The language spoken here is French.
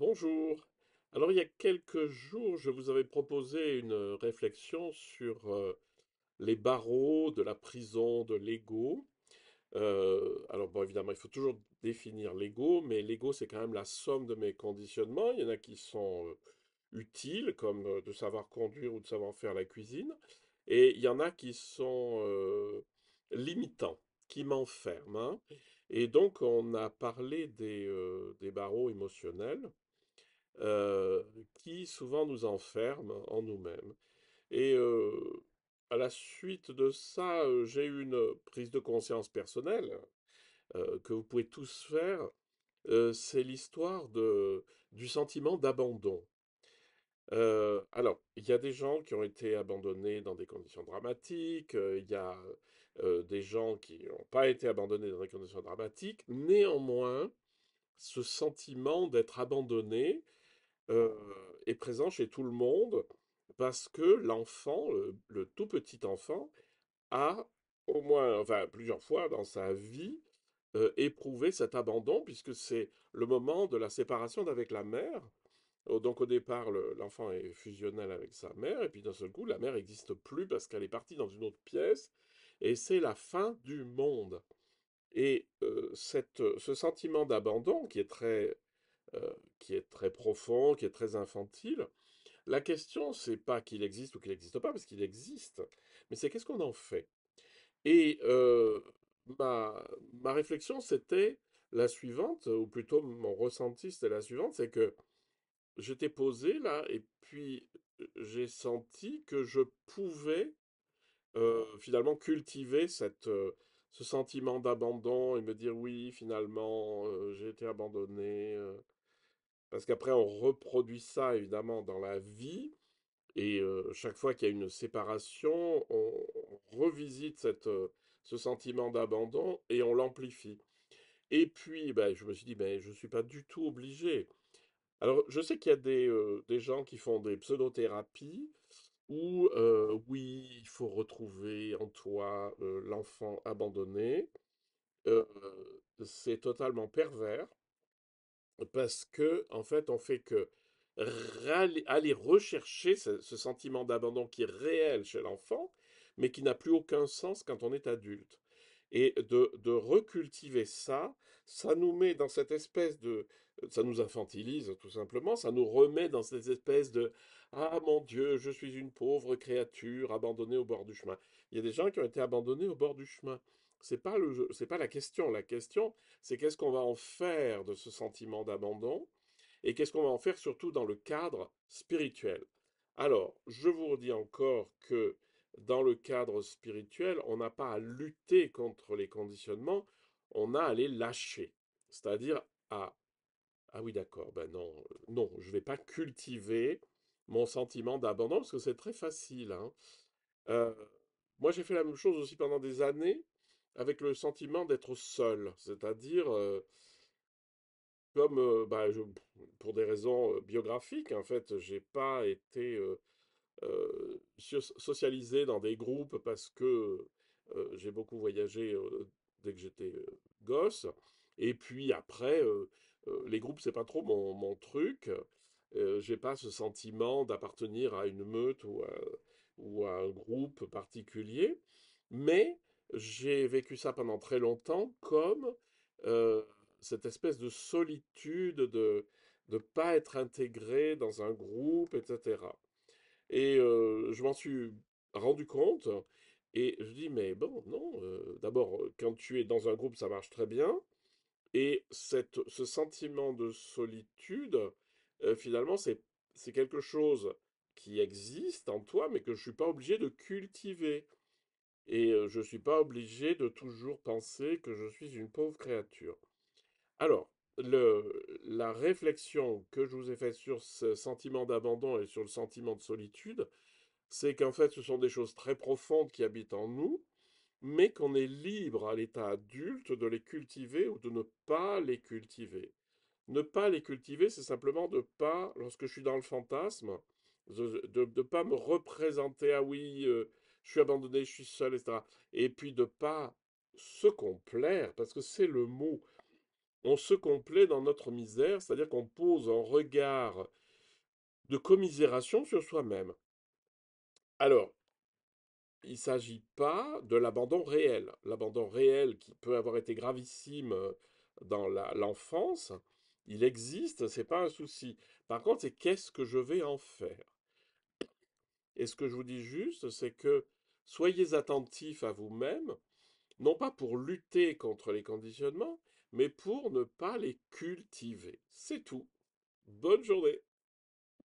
Bonjour. Alors, il y a quelques jours, je vous avais proposé une réflexion sur les barreaux de la prison de l'ego. Alors, bon, évidemment, il faut toujours définir l'ego, mais l'ego, c'est quand même la somme de mes conditionnements. Il y en a qui sont utiles, comme de savoir conduire ou de savoir faire la cuisine, et il y en a qui sont limitants, qui m'enferment, hein. Et donc, on a parlé des barreaux émotionnels euh, qui souvent nous enferme en nous-mêmes. Et à la suite de ça, j'ai eu une prise de conscience personnelle que vous pouvez tous faire. C'est l'histoire du sentiment d'abandon. Alors, il y a des gens qui ont été abandonnés dans des conditions dramatiques, il y a des gens qui n'ont pas été abandonnés dans des conditions dramatiques. Néanmoins, ce sentiment d'être abandonné, euh, est présent chez tout le monde parce que l'enfant, le tout petit enfant, a au moins, enfin plusieurs fois dans sa vie, éprouvé cet abandon puisque c'est le moment de la séparation d'avec la mère. Donc au départ, l'enfant est fusionnel avec sa mère et puis d'un seul coup, la mère n'existe plus parce qu'elle est partie dans une autre pièce et c'est la fin du monde. Et ce sentiment d'abandon qui est très profond, qui est très infantile. La question, c'est pas qu'il existe ou qu'il n'existe pas, parce qu'il existe, mais c'est qu'est-ce qu'on en fait. Et ma réflexion, c'était la suivante, ou plutôt mon ressenti, c'était la suivante, c'est que j'étais posé là, et puis j'ai senti que je pouvais finalement cultiver ce sentiment d'abandon et me dire oui, finalement, j'ai été abandonné. Parce qu'après, on reproduit ça évidemment dans la vie. Et chaque fois qu'il y a une séparation, on revisite ce sentiment d'abandon et on l'amplifie. Et puis, ben, je me suis dit, ben, je ne suis pas du tout obligé. Alors, je sais qu'il y a des gens qui font des pseudothérapies où, oui, il faut retrouver en toi l'enfant abandonné. Euh, c'est totalement pervers parce que, en fait, on fait que aller rechercher ce sentiment d'abandon qui est réel chez l'enfant, mais qui n'a plus aucun sens quand on est adulte. Et de recultiver ça, ça nous met dans cette espèce de... Ça nous infantilise tout simplement, ça nous remet dans cette espèce de ah mon Dieu, je suis une pauvre créature abandonnée au bord du chemin. Il y a des gens qui ont été abandonnés au bord du chemin. C'est pas la question. La question, c'est qu'est-ce qu'on va en faire de ce sentiment d'abandon et qu'est-ce qu'on va en faire surtout dans le cadre spirituel. Alors, je vous redis encore que dans le cadre spirituel, on n'a pas à lutter contre les conditionnements, on a à les lâcher. C'est-à-dire à ah oui d'accord, ben non, non, je ne vais pas cultiver mon sentiment d'abandon parce que c'est très facile, hein. Euh, Moi j'ai fait la même chose aussi pendant des années avec le sentiment d'être seul, c'est-à-dire comme bah, pour des raisons biographiques, en fait, j'ai pas été socialisé dans des groupes parce que j'ai beaucoup voyagé dès que j'étais gosse. Et puis après, les groupes, c'est pas trop mon truc. J'ai pas ce sentiment d'appartenir à une meute ou à un groupe particulier. Mais j'ai vécu ça pendant très longtemps comme euh, cette espèce de solitude, de ne pas être intégré dans un groupe, etc. Et je m'en suis rendu compte et je dis, mais bon, non, d'abord, quand tu es dans un groupe, ça marche très bien. Et ce sentiment de solitude, finalement, c'est quelque chose qui existe en toi, mais que je ne suis pas obligé de cultiver. Et je ne suis pas obligé de toujours penser que je suis une pauvre créature. Alors, la réflexion que je vous ai faite sur ce sentiment d'abandon et sur le sentiment de solitude, c'est qu'en fait, ce sont des choses très profondes qui habitent en nous, mais qu'on est libre à l'état adulte de les cultiver ou de ne pas les cultiver. Ne pas les cultiver, c'est simplement de pas, lorsque je suis dans le fantasme, de ne pas me représenter, ah oui, je suis abandonné, je suis seul, etc. Et puis de pas se complaire, parce que c'est le mot. on se complaît dans notre misère, c'est-à-dire qu'on pose un regard de commisération sur soi-même. Alors, il ne s'agit pas de l'abandon réel. L'abandon réel qui peut avoir été gravissime dans l'enfance, il existe, c'est pas un souci. Par contre, c'est qu'est-ce que je vais en faire? Et ce que je vous dis juste, c'est que soyez attentifs à vous-même, non pas pour lutter contre les conditionnements, mais pour ne pas les cultiver. C'est tout. Bonne journée.